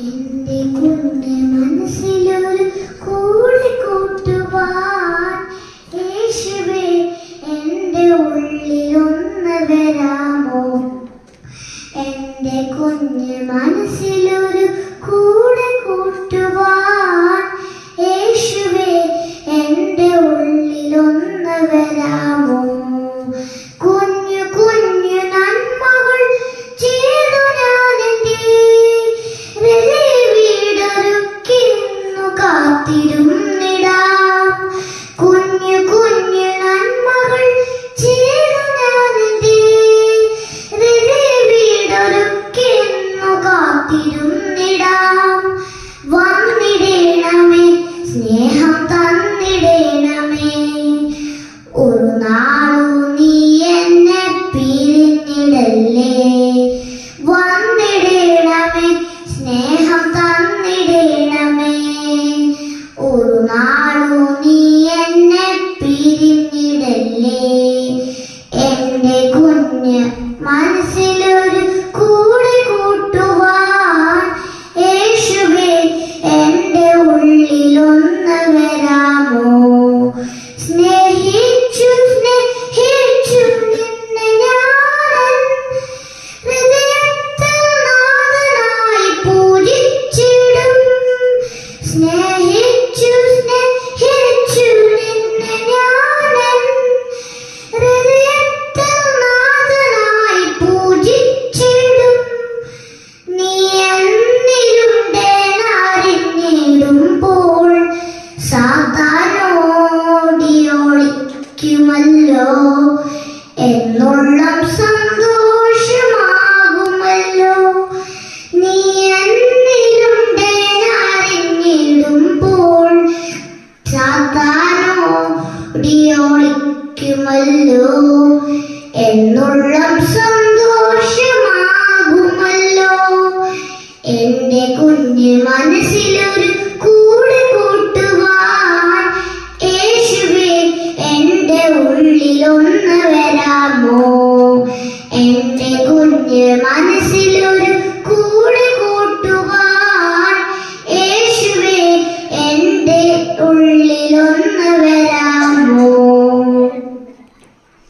എന്റെ കുഞ്ഞ് മനസ്സിലൊരു കൂടെ കൂട്ടുവാൻ യേശുവേ എന്റെ ഉള്ളിലൊന്ന് വരാമോ? എന്റെ കുഞ്ഞ് മനസ്സിലൊരു കൂടെ കൂട്ടുവാൻ യേശുവേ എന്റെ ഉള്ളിലൊന്ന് വരാമോ? കുഞ്ഞു കുഞ്ഞു നന്മകൾ ചെയ്തു ഞാനെന്റെ വീടൊരുക്കിന്നു കാത്തിരുന്നിടാം. കുഞ്ഞു കുഞ്ഞു നന്മകൾ ചെയ്തു ഞാനെന്റെ വീടൊരുക്കിന്നു കാത്തിരുന്നിടാം. വന്നിടേണമേ, സ്നേഹം തന്നിടേണമേ, ഒരു നാളും നീ എന്നെ പിരിഞ്ഞിടല്ലേ. വന്നിടേണമേ, സ്നേഹം തന്നിടേണമേ, ഒരു നാളും നീ എന്നെ പിരിഞ്ഞിടല്ലേ. എന്റെ കുഞ്ഞ് മനസ്സിലൊരു കൂടെ കൂട്ടുവാൻ യേശുവേ എന്റെ ഉള്ളിലൊന്ന് വരാമോ? സ്നേഹിച്ചു സ്നേഹിച്ചു നിന്നെ ഞാൻ ഹൃദയത്തിൽ നാഥനായി പൂജിച്ചിടും. സ്നേഹിച്ചു സ്നേഹിച്ചു നിന്നെ ഞാൻ ഹൃദയത്തിൽ നാഥനായി പൂജിച്ചിടും. നീ എന്നിലുണ്ടെന്നറിഞ്ഞിടുമ്പോൾ സാത്താനോടിയൊളിക്കുമല്ലോ, എന്നുള്ളം സന്തോഷമാകുമല്ലോ. നീ എന്നിലുണ്ടെന്നറിഞ്ഞിടുമ്പോൾ സാത്താനോടിയൊളിക്കുമല്ലോ, എന്നുള്ളം സന്തോഷമാകുമല്ലോ. എന്റെ കുഞ്ഞ് മനസ്സിലൊരു കൂടെ കൂട്ടുവാൻ യേശുവേ എന്റെ ഉള്ളിലൊന്ന് വരാമോ? എന്റെ കുഞ്ഞ് മനസ്സിൽ